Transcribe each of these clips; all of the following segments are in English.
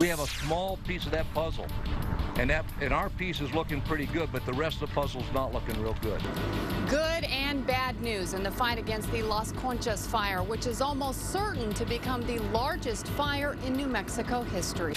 We have a small piece of that puzzle, and our piece is looking pretty good, but the rest of the puzzle's not looking real good. Good and bad news in the fight against the Las Conchas fire, which is almost certain to become the largest fire in New Mexico history.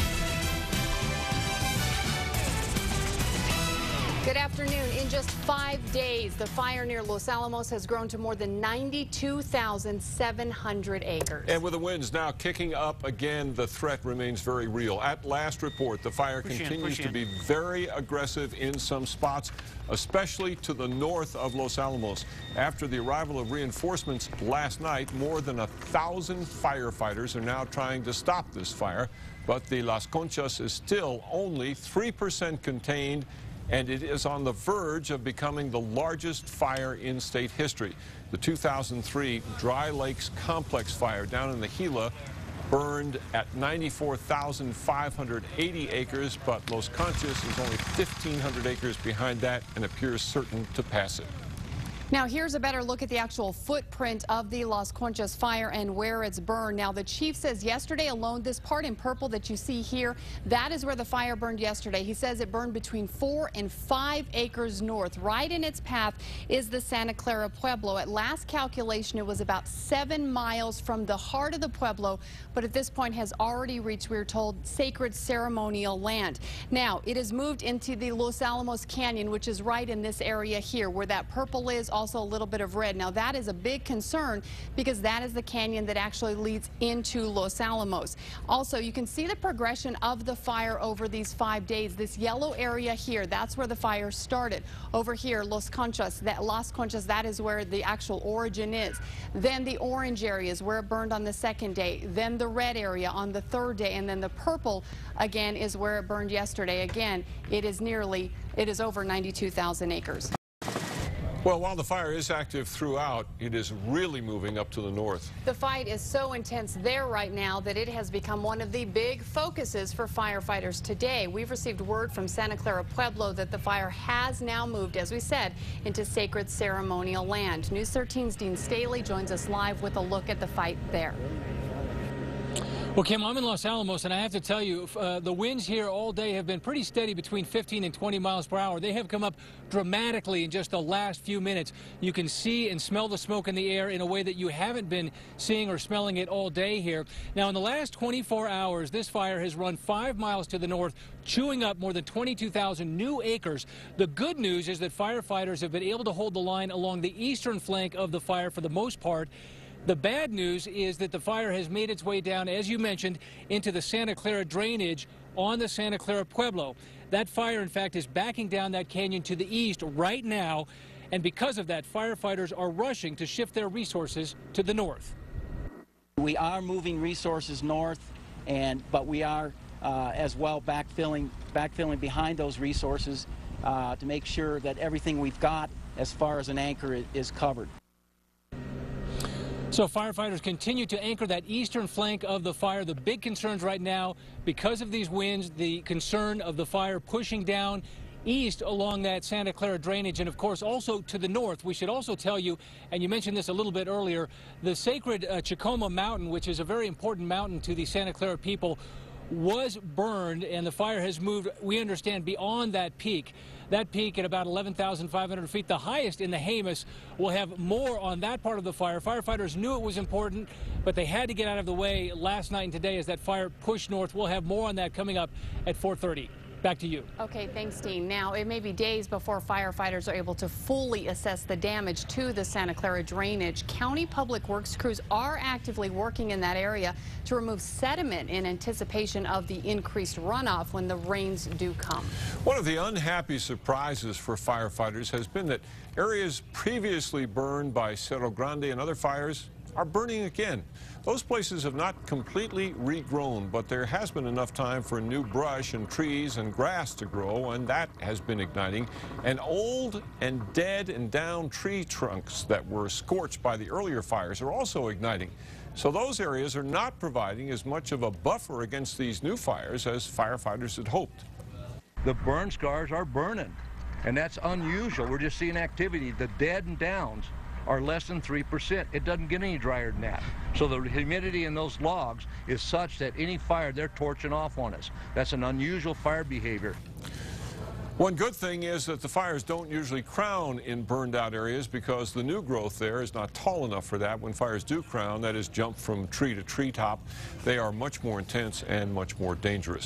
Good afternoon. In just 5 days, the fire near Los Alamos has grown to more than 92,700 acres. And with the winds now kicking up again, the threat remains very real. At last report, the fire continues to be very aggressive in some spots, especially to the north of Los Alamos. After the arrival of reinforcements last night, more than 1,000 firefighters are now trying to stop this fire. But the Las Conchas is still only 3% contained, and it is on the verge of becoming the largest fire in state history. The 2003 Dry Lakes Complex fire down in the Gila burned at 94,580 acres, but Las Conchas is only 1,500 acres behind that and appears certain to pass it. Now, here's a better look at the actual footprint of the Las Conchas fire and where it's burned. Now, the chief says yesterday alone, this part in purple that you see here, that is where the fire burned yesterday. He says it burned between 4 and 5 acres north. Right in its path is the Santa Clara Pueblo. At last calculation, it was about 7 miles from the heart of the Pueblo, but at this point has already reached, we're told, sacred ceremonial land. Now, it has moved into the Los Alamos Canyon, which is right in this area here, where that purple is, also a little bit of red. Now, that is a big concern because that is the canyon that actually leads into Los Alamos. Also, you can see the progression of the fire over these 5 days. This yellow area here, that's where the fire started. Over here, Las Conchas, that is where the actual origin is. Then the orange area is where it burned on the second day. Then the red area on the third day. And then the purple, again, is where it burned yesterday. Again, it is over 92,000 acres. Well, while the fire is active throughout, it is really moving up to the north. The fight is so intense there right now that it has become one of the big focuses for firefighters today. We've received word from Santa Clara Pueblo that the fire has now moved, as we said, into sacred ceremonial land. News 13's Dean Staley joins us live with a look at the fight there. Well, Kim, I'm in Los Alamos, and I have to tell you, the winds here all day have been pretty steady, between 15 and 20 miles per hour. They have come up dramatically in just the last few minutes. You can see and smell the smoke in the air in a way that you haven't been seeing or smelling it all day here. Now, in the last 24 hours, this fire has run 5 miles to the north, chewing up more than 22,000 new acres. The good news is that firefighters have been able to hold the line along the eastern flank of the fire for the most part. The bad news is that the fire has made its way down, as you mentioned, into the Santa Clara drainage on the Santa Clara Pueblo. That fire, in fact, is backing down that canyon to the east right now, and because of that, firefighters are rushing to shift their resources to the north. We are moving resources north, but we are as well backfilling behind those resources to make sure that everything we've got as far as an anchor is covered. So firefighters continue to anchor that eastern flank of the fire. The big concerns right now, because of these winds, the concern of the fire pushing down east along that Santa Clara drainage, and of course also to the north. We should also tell you, and you mentioned this a little bit earlier, the sacred Chicoma Mountain, which is a very important mountain to the Santa Clara people, was burned, and the fire has moved, we understand, beyond that peak. That peak at about 11,500 feet, the highest in the Jemez. We'll have more on that part of the fire. Firefighters knew it was important, but they had to get out of the way last night and today as that fire pushed north. We'll have more on that coming up at 4:30. Back to you. Okay, thanks, Dean. Now, it may be days before firefighters are able to fully assess the damage to the Santa Clara drainage. County Public Works crews are actively working in that area to remove sediment in anticipation of the increased runoff when the rains do come. One of the unhappy surprises for firefighters has been that areas previously burned by Cerro Grande and other fires are burning again. Those places have not completely regrown, but there has been enough time for new brush and trees and grass to grow, and that has been igniting. And old and dead and down tree trunks that were scorched by the earlier fires are also igniting. So those areas are not providing as much of a buffer against these new fires as firefighters had hoped. The burn scars are burning, and that's unusual. We're just seeing activity. The dead and downs are less than 3%. It doesn't get any drier than that. So the humidity in those logs is such that any fire, they're torching off on us. That's an unusual fire behavior. One good thing is that the fires don't usually crown in burned out areas because the new growth there is not tall enough for that. When fires do crown, that is jump from tree to treetop, they are much more intense and much more dangerous.